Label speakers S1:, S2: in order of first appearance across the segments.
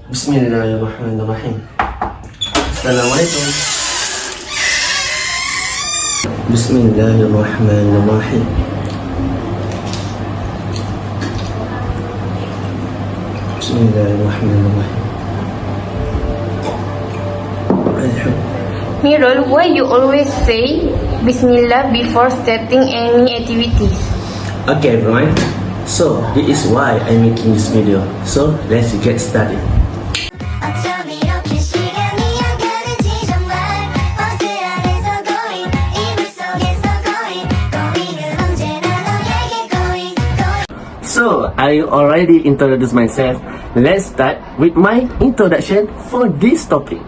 S1: Bismillahirrahmanirrahim. Assalamualaikum. Bismillahirrahmanirrahim. Bismillahirrahmanirrahim.
S2: Mirul, why you always say Bismillah before starting any activities?
S1: Okay everyone, so this is why I'm making this video. So let's get started. So I already introduced myself. Let's start with my introduction for this topic.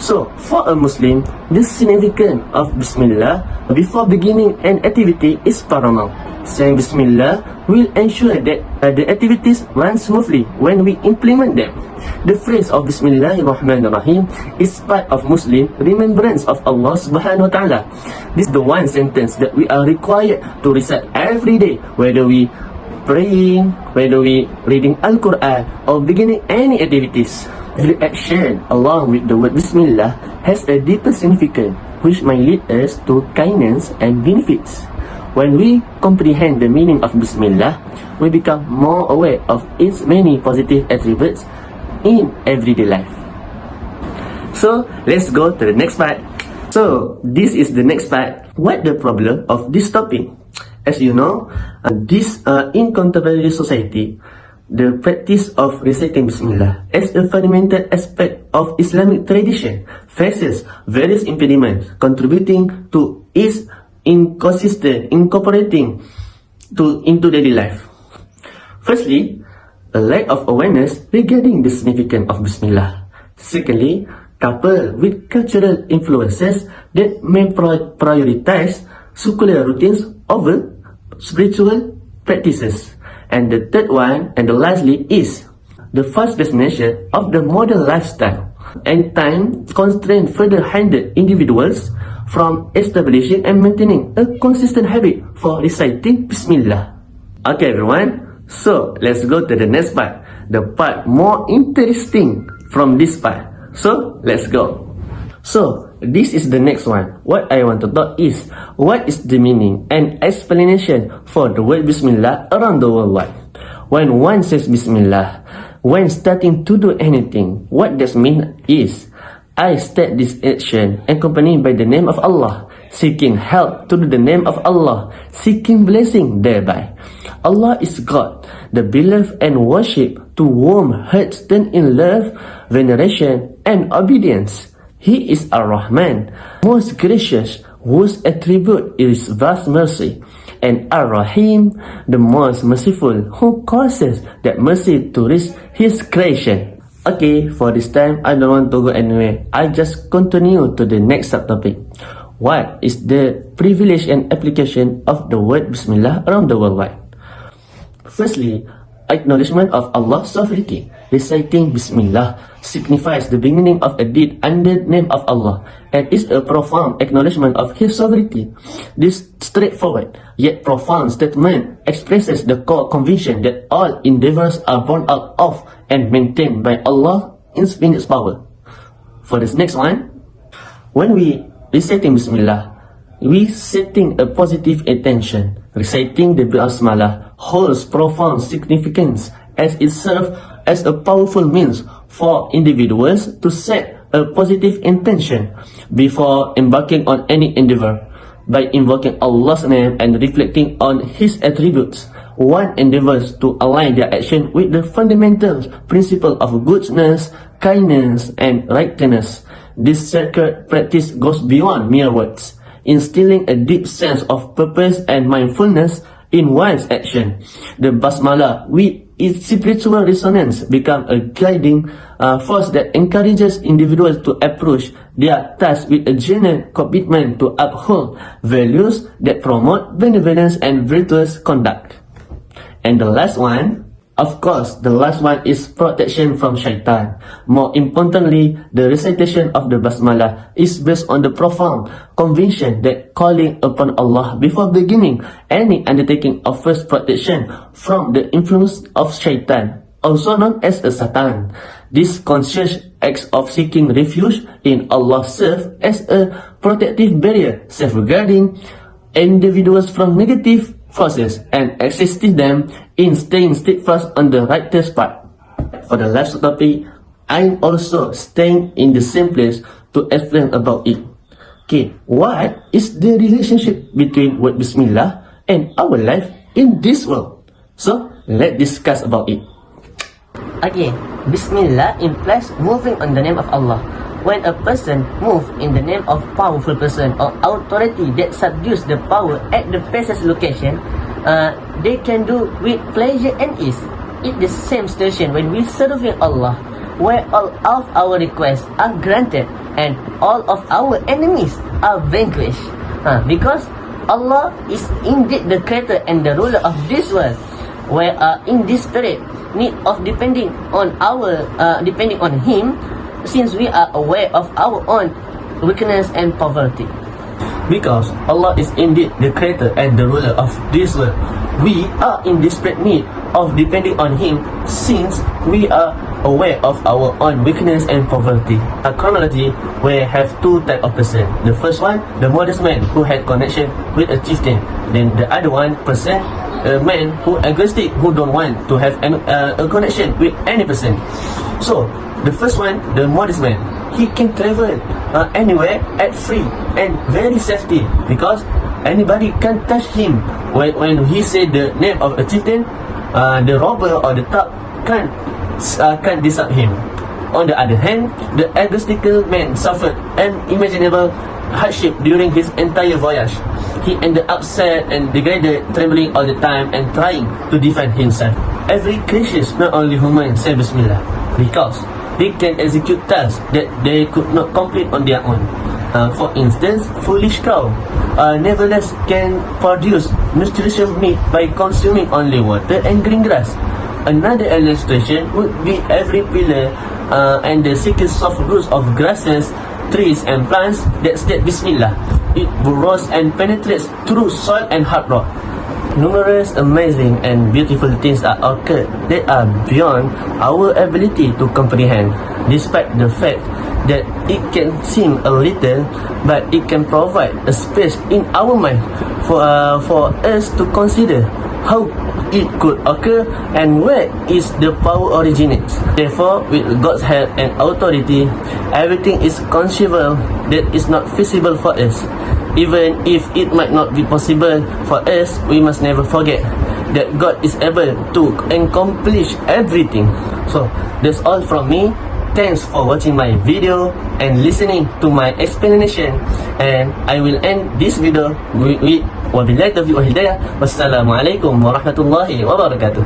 S1: So, for a Muslim, the significance of Bismillah before beginning an activity is paramount. Saying Bismillah will ensure that the activities run smoothly when we implement them. The phrase of Bismillahirrahmanirrahim is part of Muslim remembrance of Allah subhanahu wa ta'ala. This is the one sentence that we are required to recite every day, whether we praying, whether we reading Al-Quran or beginning any activities. The action along with the word Bismillah has a deeper significance which might lead us to kindness and benefits. When we comprehend the meaning of Bismillah, we become more aware of its many positive attributes in everyday life. So, let's go to the next part. So, this is the next part. What the problem of this topic? As you know, in contemporary society, the practice of reciting Bismillah as a fundamental aspect of Islamic tradition faces various impediments contributing to its inconsistent incorporating into daily life. Firstly, a lack of awareness regarding the significance of Bismillah. Secondly, coupled with cultural influences that may prioritize secular routines over spiritual practices. And the third one, and the lastly, is the fast destination of the modern lifestyle and time constraint further hindered individuals from establishing and maintaining a consistent habit for reciting Bismillah. Okay everyone, so let's go to the next part, the part more interesting from this part. So let's go. So this is the next one. What I want to talk is, what is the meaning and explanation for the word Bismillah around the world wide? When one says Bismillah, when starting to do anything, what does mean is, I start this action accompanied by the name of Allah, seeking help to do the name of Allah, seeking blessing thereby. Allah is God, the beloved and worship, to whom hearts turn in love, veneration and obedience. He is Ar-Rahman, most gracious, whose attribute is vast mercy, and Ar-Rahim, the most merciful, who causes that mercy to reach His creation. Okay, for this time, I don't want to go anywhere. I just continue to the next subtopic. What is the privilege and application of the word Bismillah around the worldwide? Firstly, acknowledgement of Allah's sovereignty. Reciting Bismillah signifies the beginning of a deed under the name of Allah and is a profound acknowledgement of His sovereignty. This straightforward yet profound statement expresses the core conviction that all endeavors are born out of and maintained by Allah in His power. For this next one, when we reciting Bismillah, we setting a positive intention. Reciting the Bismillah holds profound significance as it serves as a powerful means for individuals to set a positive intention before embarking on any endeavor. By invoking Allah's name and reflecting on His attributes, one endeavors to align their action with the fundamental principle of goodness, kindness, and rightness. This sacred practice goes beyond mere words, instilling a deep sense of purpose and mindfulness in one's action. The Basmala, with its spiritual resonance, become a guiding force that encourages individuals to approach their task with a genuine commitment to uphold values that promote benevolence and virtuous conduct. And the last one, of course, the last one is protection from shaitan. More importantly, the recitation of the Basmala is based on the profound conviction that calling upon Allah before beginning any undertaking offers protection from the influence of shaitan also known as a Satan. This conscious act of seeking refuge in Allah serves as a protective barrier, safeguarding individuals from negative forces and assisting them in staying steadfast on the righteous path. For the last topic, I'm also staying in the same place to explain about it. Okay, what is the relationship between word Bismillah and our life in this world? So, let's discuss about it.
S3: Okay, Bismillah implies moving on the name of Allah. When a person moves in the name of powerful person or authority that subdues the power at the person's location, they can do with pleasure and ease. It's the same situation when we serving Allah, where all of our requests are granted and all of our enemies are vanquished. Because Allah is indeed the creator and the ruler of this world, where in this spirit need of depending on Him, since we are aware of our own weakness and poverty.
S1: Because Allah is indeed the creator and the ruler of this world, we are in desperate need of depending on Him, since we are aware of our own weakness and poverty. A chronology, we have two types of person. The first one, the modest man who had connection with a chieftain. Then the other one person, a man who agnostic, who don't want to have a connection with any person. So the first one, the modest man, he can travel anywhere at free and very safety, because anybody can touch him. When he said the name of a chieftain, the robber or the thug can't disturb him. On the other hand, the agnostical man suffered unimaginable hardship during his entire voyage. He ended up sad and degraded, trembling all the time and trying to defend himself. Every creature, not only human, say Bismillah, because they can execute tasks that they could not complete on their own. For instance, foolish cow nevertheless can produce nutritious meat by consuming only water and green grass. Another illustration would be every pillar and the sickest soft roots of grasses, trees and plants that state Bismillah. It burrows and penetrates through soil and hard rock. Numerous amazing and beautiful things are occurred that are beyond our ability to comprehend, despite the fact that it can seem a little, but it can provide a space in our mind for us to consider how it could occur and where is the power originates. Therefore, with God's help and authority, everything is conceivable that is not feasible for us. Even if it might not be possible for us, we must never forget that God is able to accomplish everything. So, that's all from me. Thanks for watching my video and listening to my explanation. And I will end this video with wabillahi taufiq wal hidayah. Wassalamualaikum warahmatullahi wabarakatuh.